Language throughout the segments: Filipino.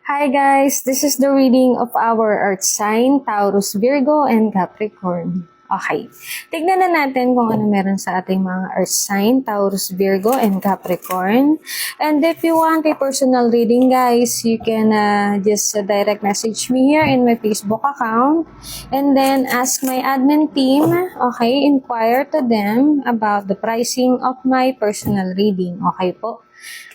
Hi guys, this is the reading of our earth sign, Taurus, Virgo, and Capricorn. Okay, tignan na natin kung ano meron sa ating mga earth sign, Taurus, Virgo, and Capricorn. And if you want a personal reading guys, you can just direct message me here in my Facebook account. And then ask my admin team, okay, inquire to them about the pricing of my personal reading. Okay po?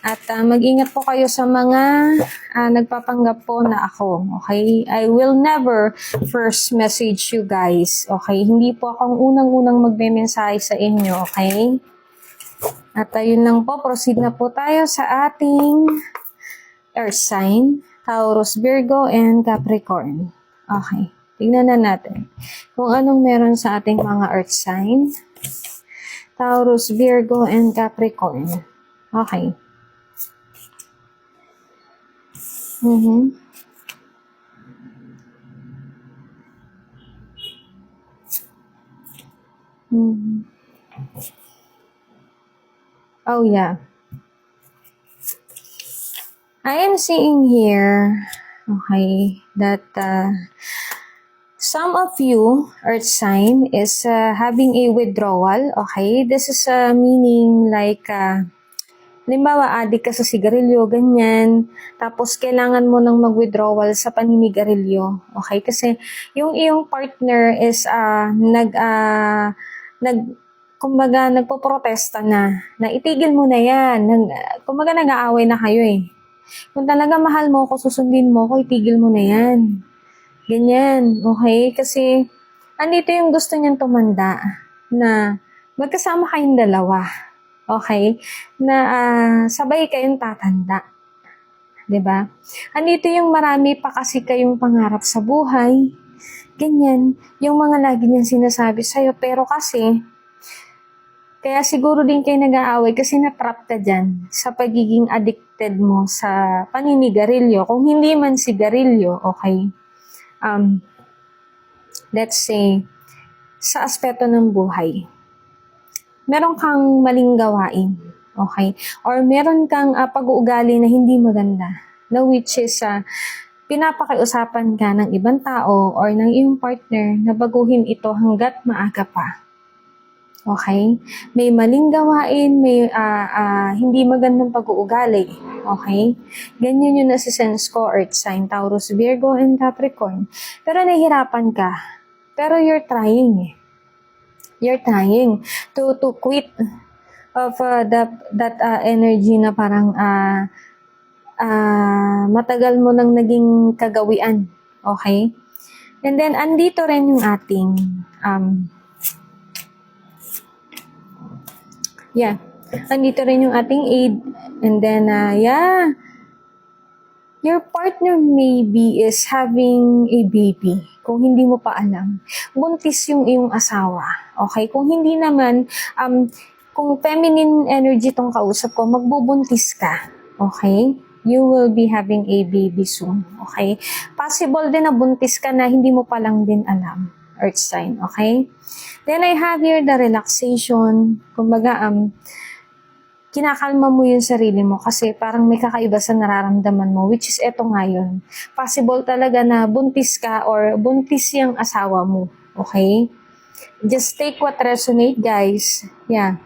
At mag-ingat po kayo sa mga nagpapanggap po na ako. Okay? I will never first message you guys. Okay? Hindi po akong unang-unang magme-mensahe sa inyo. Okay? At ayun lang po. Proceed na po tayo sa ating earth sign. Taurus, Virgo, and Capricorn. Okay. Tignan na natin kung anong meron sa ating mga earth sign. Taurus, Virgo, and Capricorn. Okay. Mm-hmm. Mm-hmm. Oh, yeah. I am seeing here, okay, that some of you, earth sign, is having a withdrawal, okay? This is meaning like, halimbawa, adik ka sa sigarilyo, ganyan. Tapos, kailangan mo nang mag-withdrawal sa paninigarilyo. Okay? Kasi, yung iyong partner is, kumbaga, nagpo-protesta na itigil mo na yan. Kumbaga, nag-aaway na kayo eh. Kung talaga mahal mo ko, susundin mo ko, itigil mo na yan. Ganyan. Okay? Kasi, andito yung gusto niyang tumanda na magkasama kayong dalawa. Okay? Na sabay kayong tatanda. 'Di ba? Andito yung marami pa kasi kayong pangarap sa buhay. Ganyan. Yung mga lagi niyang sinasabi sa'yo. Pero kasi, kaya siguro din kayo nag-aaway kasi na-trap ka dyan sa pagiging addicted mo sa paninigarilyo. Kung hindi man sigarilyo, okay? Let's say, sa aspeto ng buhay. Meron kang maling gawain, okay? Or meron kang pag-uugali na hindi maganda, na which is pinapakiusapan ka ng ibang tao or ng iyong partner na baguhin ito hanggat maaga pa. Okay? May maling gawain, may hindi magandang pag-uugali. Okay? Ganyan yung nasisense ko, Earth sign, Taurus, Virgo, and Capricorn. Pero nahihirapan ka. Pero you're trying eh. You're trying to quit of that energy na parang matagal mo nang naging kagawian. Okay? And then, andito rin yung ating andito rin yung ating aid. And then, your partner maybe is having a baby. Kung hindi mo pa alam. Buntis yung iyong asawa. Okay? Kung hindi naman, kung feminine energy tong kausap ko, magbubuntis ka. Okay? You will be having a baby soon. Okay? Possible din na buntis ka na hindi mo pa lang din alam. Earth sign. Okay? Then I have here the relaxation. Kumbaga, kinakalma mo yung sarili mo kasi parang may kakaiba sa nararamdaman mo, which is eto ngayon. Possible talaga na buntis ka or buntis yung asawa mo. Okay? Just take what resonate, guys. Yeah.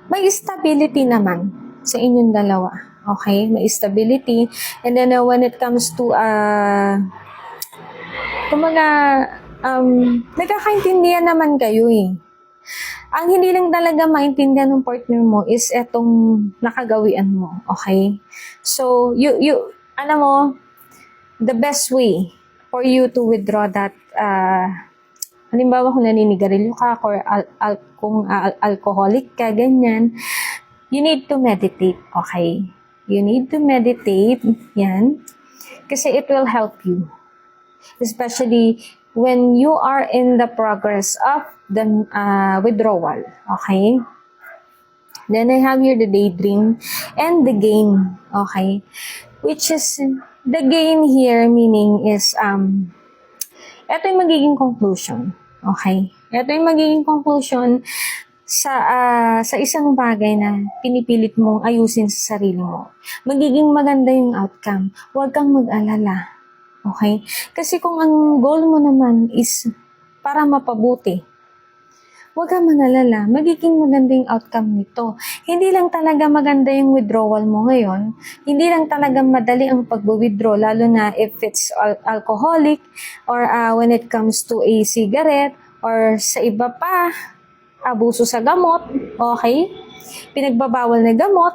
May stability naman sa inyong dalawa. Okay? May stability. And then when it comes to, nagkakaintindihan naman kayo eh. Ang hindi lang talaga maintindihan ng partner mo is etong nakagawian mo, okay? So, alam mo, the best way for you to withdraw that, halimbawa kung naninigarilyo ka or kung alcoholic ka, ganyan, you need to meditate, okay? You need to meditate, yan, kasi it will help you. Especially when you are in the progress of the withdrawal. Okay? Then I have here the daydream and the gain. Okay? Which is, the gain here meaning is, ito yung magiging conclusion. Okay? Ito yung magiging conclusion sa isang bagay na pinipilit mong ayusin sa sarili mo, magiging maganda yung outcome. Huwag kang mag-alala. Okay? Kasi kung ang goal mo naman is para mapabuti, huwag kang mag-alala. Magiging maganda yung outcome nito. Hindi lang talaga maganda yung withdrawal mo ngayon. Hindi lang talaga madali ang pag-withdraw, lalo na if it's alcoholic or when it comes to a cigarette or sa iba pa, abuso sa gamot, okay? Pinagbabawal na gamot,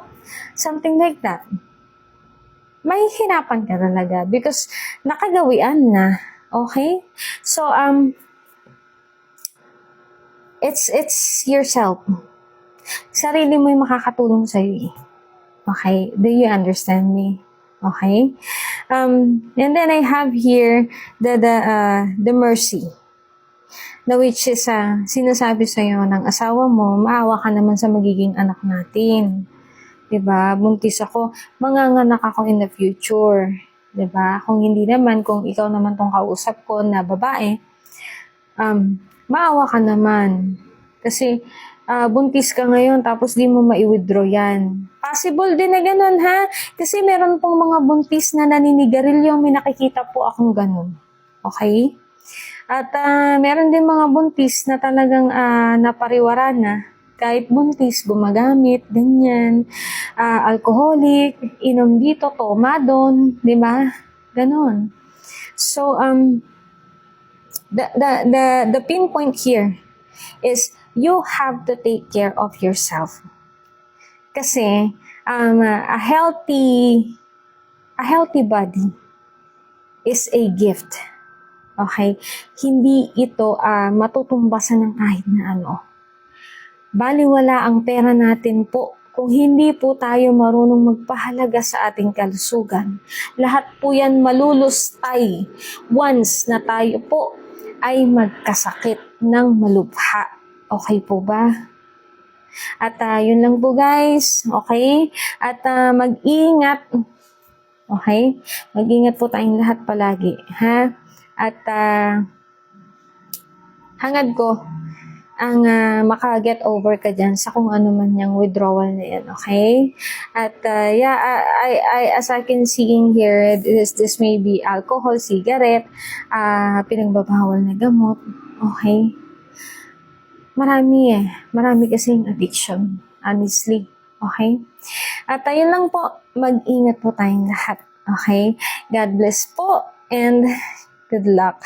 something like that. May hirapan ka talaga because nakagawian na, okay? So, it's yourself. Sarili mo yung makakatulong sa'yo eh. Okay? Do you understand me? Okay? And then I have here the mercy. Na which is, sinasabi sa'yo ng asawa mo, maawa ka naman sa magiging anak natin. 'Di ba? Buntis ako, manganganak ako in the future. 'Di ba? Kung hindi naman, kung ikaw naman tong kausap ko na babae, maawa ka naman. Kasi, buntis ka ngayon, tapos di mo mai-withdraw yan. Possible din na ganun, ha? Kasi meron pong mga buntis na naninigarilyo, may nakikita po akong ganun. Okay? At meron din mga buntis na talagang napariwara na. Kahit buntis, gumagamit, ganyan. Alcoholic, inom dito, toma doon, di ba? Ganon. So, the pinpoint here is you have to take care of yourself. Kasi, a healthy body is a gift. Okay? Hindi ito matutumbasan ng kahit na ano. Baliwala ang pera natin po kung hindi po tayo marunong magpahalaga sa ating kalusugan. Lahat po yan malulustay once na tayo po ay magkasakit ng malubha. Okay po ba? At yun lang po guys. Okay? At mag-ingat. Okay? Mag-ingat po tayong lahat palagi. Ha? At hangad ko ang maka-get over ka dyan sa kung ano man yung withdrawal na yan, okay? At as I can seeing here, this may be alcohol, cigarette, pinagbabawal na gamot, okay? Marami kasing addiction, honestly, okay? At ayun lang po, mag-ingat po tayong lahat, okay? God bless po, and good luck.